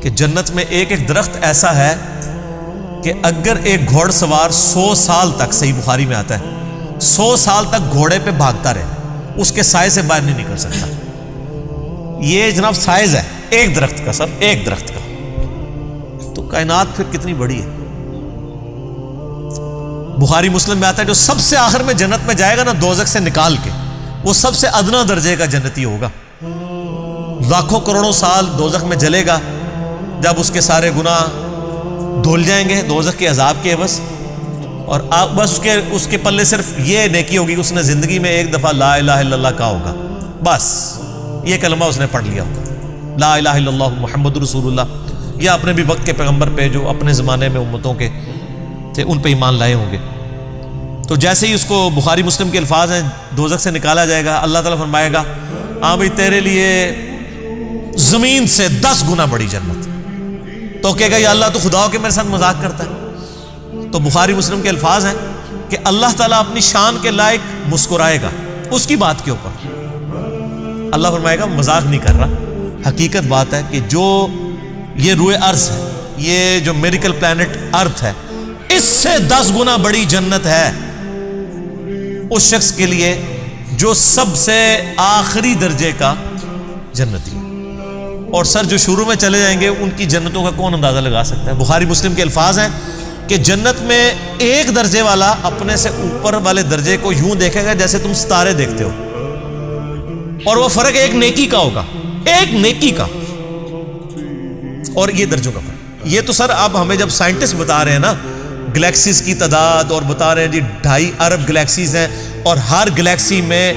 کہ جنت میں ایک ایک درخت ایسا ہے کہ اگر ایک گھوڑ سوار 100 سال تک، صحیح بخاری میں آتا ہے، 100 سال تک گھوڑے پہ بھاگتا رہے، اس کے سائے سے باہر نہیں نکل سکتا۔ یہ جناب سائز ہے ایک درخت کا، سر ایک درخت کا، تو کائنات پھر کتنی بڑی ہے۔ بخاری مسلم میں آتا ہے جو سب سے آخر میں جنت میں جائے گا نا دوزخ سے نکال کے، وہ سب سے ادنا درجے کا جنتی ہوگا، لاکھوں کروڑوں سال دوزخ میں جلے گا، جب اس کے سارے گناہ دھل جائیں گے دوزخ کے عذاب کے عوض، اور بس اس کے پلے صرف یہ نیکی ہوگی کہ اس نے زندگی میں ایک دفعہ لا الہ الا اللہ کہا ہوگا، بس یہ کلمہ اس نے پڑھ لیا ہوگا، لا الہ الا اللہ محمد رسول اللہ، یا اپنے بھی وقت کے پیغمبر پہ جو اپنے زمانے میں امتوں کے تھے ان پہ ایمان لائے ہوں گے۔ تو جیسے ہی اس کو بخاری مسلم کے الفاظ ہیں دوزخ سے نکالا جائے گا، اللہ تعالیٰ فرمائے گا ہاں بھائی تیرے لیے زمین سے 10 گنا بڑی جنت، تو کہے گا یا اللہ تو خدا ہو کے میرے ساتھ مذاق کرتا ہے۔ تو بخاری مسلم کے الفاظ ہیں کہ اللہ تعالیٰ اپنی شان کے لائق مسکرائے گا اس کی بات کے اوپر، اللہ فرمائے گا مذاق نہیں کر رہا، حقیقت بات ہے کہ جو یہ روئے ارض ہے، یہ جو میریکل پلانٹ ارتھ ہے، اس سے 10 گنا بڑی جنت ہے اس شخص کے لیے جو سب سے آخری درجے کا جنتی ہے۔ اور سر جو شروع میں چلے جائیں گے ان کی جنتوں کا کون اندازہ لگا سکتا ہے؟ بخاری مسلم کے الفاظ ہیں کہ جنت میں ایک درجے والا اپنے سے اوپر والے درجے کو یوں دیکھے گا جیسے تم ستارے دیکھتے ہو، اور وہ فرق ایک نیکی کا ہوگا، ایک نیکی کا، اور یہ درجوں کا فرق۔ یہ تو سر اب ہمیں جب سائنٹسٹ بتا رہے ہیں نا گلیکسیز کی تعداد، اور بتا رہے ہیں جی 2.5 ارب گلیکسیز ہیں، اور ہر گلیکسی میں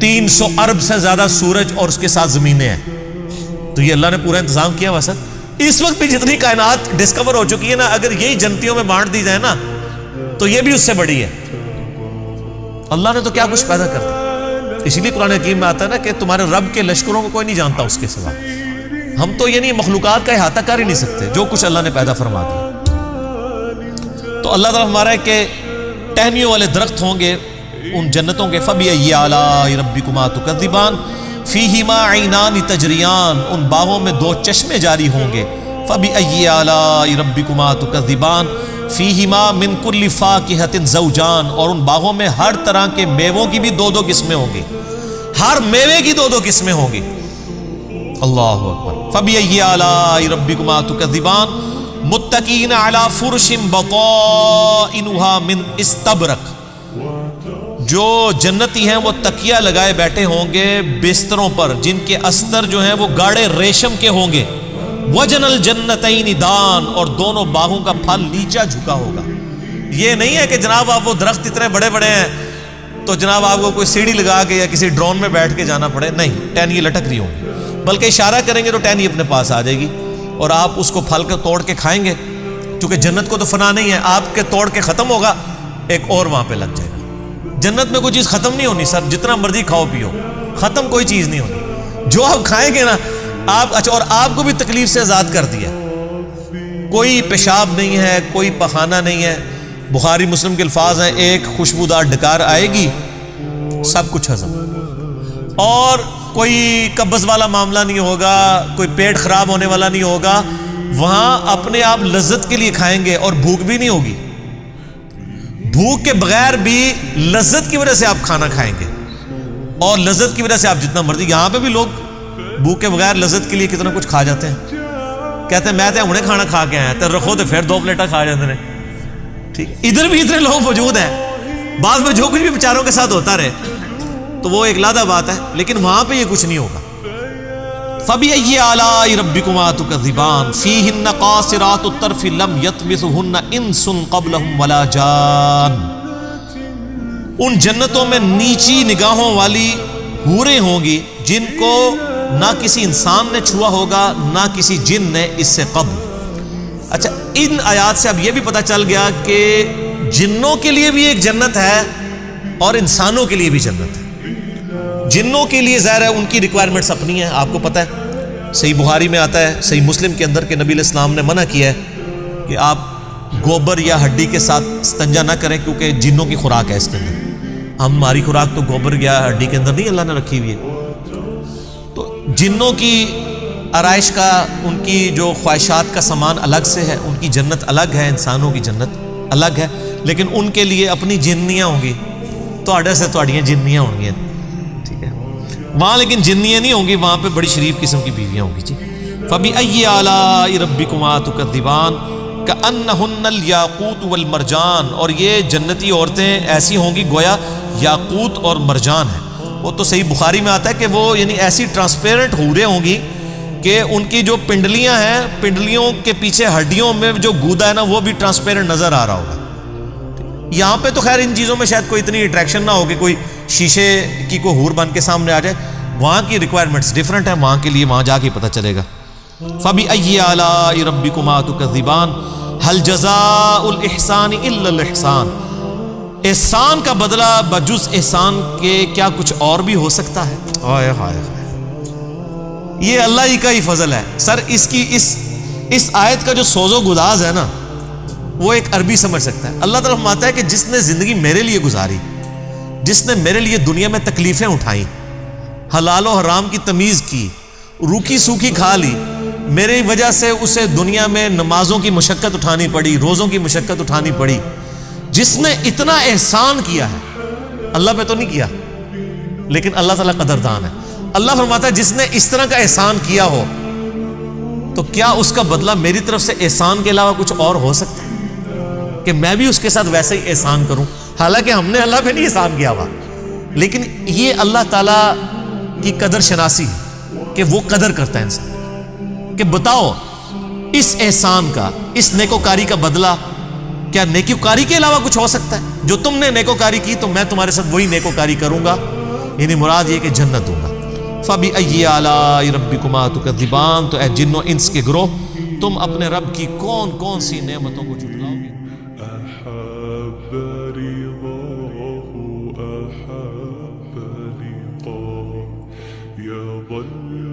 300 ارب سے زیادہ سورج اور اس کے ساتھ زمینیں ہیں، تو یہ اللہ نے پورا انتظام کیا ہوا سر۔ اس وقت بھی جتنی کائنات ڈسکور ہو چکی ہے نا، اگر یہی جنتیوں میں بانٹ دی جائے نا تو یہ بھی اس سے بڑی ہے۔ اللہ نے تو کیا کچھ پیدا کر دیا، اسی لیے قرآن حکیم میں آتا ہے نا کہ تمہارے رب کے لشکروں کو کوئی نہیں جانتا اس کے سوا۔ ہم تو یعنی مخلوقات کا احاطہ کر ہی نہیں سکتے جو کچھ اللہ نے پیدا فرما دیا۔ تو اللہ تعالیٰ ہمارا ہے کہ ٹہنیوں والے درخت ہوں گے ان جنتوں کے، فَبِأَيِّ آلَاءِ رَبِّكُمَا تُكَذِّبَانِ فِيهِمَا عَيْنَانِ تَجْرِيَانِ، ان باغوں میں 2 چشمے جاری ہوں گے، فَبِأَيِّ آلَاءِ رَبِّكُمَا تُكَذِّبَانِ فِيهِمَا مِن كُلِّ فَاكِهَةٍ زَوْجَانِ، اور ان باغوں میں ہر طرح کے میووں کی بھی 2 قسمیں ہوں گی، ہر میوے کی 2 قسمیں ہوں گی۔ اللہ اکبر۔ فَبِأَيِّ آلَاءِ رَبِّكُمَا تُكَذِّبَانِ متقین علی فرش بطائنها من استبرق، جو جنتی ہیں وہ تکیہ لگائے بیٹھے ہوں گے بستروں پر جن کے استر جو ہیں وہ گاڑے ریشم کے ہوں گے، وجن الجنتین دان، اور دونوں باغوں کا پھل نیچا جھکا ہوگا۔ یہ نہیں ہے کہ جناب آپ وہ درخت اتنے بڑے بڑے ہیں تو جناب آپ کو کوئی سیڑھی لگا کے یا کسی ڈرون میں بیٹھ کے جانا پڑے، نہیں، ٹہنی لٹک رہی ہوں گی، بلکہ اشارہ کریں گے تو ٹہنی اپنے پاس آ جائے گی، اور آپ اس کو پھل کے توڑ کے کھائیں گے، کیونکہ جنت کو تو فنا نہیں ہے، آپ کے توڑ کے ختم ہوگا ایک اور وہاں پہ لگ جائے گا۔ جنت میں کوئی چیز ختم نہیں ہونی سر، جتنا مرضی کھاؤ پیو، ختم کوئی چیز نہیں ہونی، جو آپ کھائیں گے نا آپ، اچھا، اور آپ کو بھی تکلیف سے آزاد کر دیا، کوئی پیشاب نہیں ہے، کوئی پخانہ نہیں ہے۔ بخاری مسلم کے الفاظ ہیں ایک خوشبودار ڈکار آئے گی، سب کچھ ہضم، اور کوئی قبض والا معاملہ نہیں ہوگا، کوئی پیٹ خراب ہونے والا نہیں ہوگا، وہاں اپنے آپ لذت کے لیے کھائیں گے اور بھوک بھی نہیں ہوگی، بھوک کے بغیر بھی لذت کی وجہ سے آپ کھانا کھائیں گے، اور لذت کی وجہ سے آپ جتنا مرضی، یہاں پہ بھی لوگ بھوک کے بغیر لذت کے لیے کتنا کچھ کھا جاتے ہیں، کہتے ہیں میں تو ہنے کھانا کھا کے آیا تو رکھو تو پھر 2 پلیٹاں کھا جاتے ہیں، ٹھیک، ادھر بھی اتنے لوگ موجود ہیں، بعض میں جو کچھ بھی بیچاروں کے ساتھ ہوتا رہے تو وہ ایک لادہ بات ہے، لیکن وہاں پہ یہ کچھ نہیں ہوگا۔ فَبِأَيِّ آلَاءِ رَبِّكُمَا تُكَذِّبَانِ فِيهِنَّ قَاصِرَاتُ الطَّرْفِ لَمْ يَطْمِثُهُنَّ إِنسٌ قَبْلَهُمْ وَلَا جَانٌ، ان جنتوں میں نیچی نگاہوں والی حوریں ہوں گی جن کو نہ کسی انسان نے چھوا ہوگا نہ کسی جن نے اس سے قبل۔ اچھا، ان آیات سے اب یہ بھی پتہ چل گیا کہ جنوں کے لیے بھی ایک جنت ہے اور انسانوں کے لیے بھی جنت ہے۔ جنوں کے لیے ظاہر ہے ان کی ریکوائرمنٹس اپنی ہیں، آپ کو پتہ ہے، صحیح بخاری میں آتا ہے، صحیح مسلم کے اندر کہ نبی علیہ السلام نے منع کیا ہے کہ آپ گوبر یا ہڈی کے ساتھ استنجا نہ کریں، کیونکہ جنوں کی خوراک ہے اس کے اندر۔ ہماری خوراک تو گوبر یا ہڈی کے اندر نہیں اللہ نے رکھی ہوئی ہے، تو جنوں کی آرائش کا ان کی جو خواہشات کا سامان الگ سے ہے، ان کی جنت الگ ہے، انسانوں کی جنت الگ ہے، لیکن ان کے لیے اپنی جنیاں ہوں گی، تواڈے سے تواڈیاں جنیاں ہوں گی، ٹھیک ہے، وہاں لیکن جنیاں نہیں ہوں گی، وہاں پہ بڑی شریف قسم کی بیویاں ہوں گی جی۔ فَبِأَيِّ آلَاءِ رَبِّكُمَا تُكَذِّبَانِ كَأَنَّهُنَّ الْيَاقُوتُ وَالْمَرْجَانُ، اور یہ جنتی عورتیں ایسی ہوں گی گویا یاقوت اور مرجان ہیں۔ وہ تو صحیح بخاری میں آتا ہے کہ وہ یعنی ایسی ٹرانسپیرنٹ حوریں ہوں گی کہ ان کی جو پنڈلیاں ہیں، پنڈلیوں کے پیچھے ہڈیوں میں جو گودا ہے نا، وہ بھی ٹرانسپیرنٹ نظر آ رہا ہوگا۔ یہاں پہ تو خیر ان چیزوں میں شاید کوئی اتنی اٹریکشن نہ ہو کہ کوئی شیشے کی کوئی حور بن کے سامنے آ جائے، وہاں کی ریکوائرمنٹس ڈیفرنٹ ہیں، وہاں کے لیے وہاں جا کے پتہ چلے گا۔ فَبِأَيِّ آلَاءِ رَبِّكُمَا تُكَذِّبَانِ هَلْ جَزَاءُ الْإِحْسَانِ إِلَّا الْإِحْسَانُ، احسان کا بدلہ بجز احسان کے کیا کچھ اور بھی ہو سکتا ہے؟ ہائے ہائے ہائے، یہ اللہ ہی کا ہی فضل ہے۔ سر اس آیت کا جو سوز و گداز ہے نا، وہ ایک عربی سمجھ سکتا ہے۔ اللہ تعالیٰ فرماتا ہے کہ جس نے زندگی میرے لیے گزاری، جس نے میرے لیے دنیا میں تکلیفیں اٹھائیں، حلال و حرام کی تمیز کی، روکھی سوکھی کھا لی، میری وجہ سے اسے دنیا میں نمازوں کی مشقت اٹھانی پڑی، روزوں کی مشقت اٹھانی پڑی، جس نے اتنا احسان کیا ہے، اللہ پہ تو نہیں کیا لیکن اللہ تعالیٰ قدردان ہے۔ اللہ فرماتا ہے جس نے اس طرح کا احسان کیا ہو تو کیا اس کا بدلہ میری طرف سے احسان کے علاوہ کچھ اور ہو سکتا ہے کہ میں بھی اس کے ساتھ ویسے ہی احسان کروں؟ حالانکہ ہم نے اللہ پہ نہیں احسان کیا ہوا، لیکن یہ اللہ تعالیٰ کی قدر شناسی ہے کہ وہ قدر کرتا ہے انسان کہ بتاؤ اس احسان کا، اس نیکوکاری کا بدلہ کیا نیکوکاری کے علاوہ کچھ ہو سکتا ہے؟ جو تم نے نیکوکاری کی تو میں تمہارے ساتھ وہی نیکوکاری کروں گا، یعنی مراد یہ کہ جنت دوں گا۔ فَبِأَيِّ آلَاءِ رَبِّكُمَا تُكَذِّبَانِ، تو اے جن و انس کے گروہ، تم اپنے رب کی کون کون سی نعمتوں کو جھٹلاؤ گے؟ أحب لقاء يظل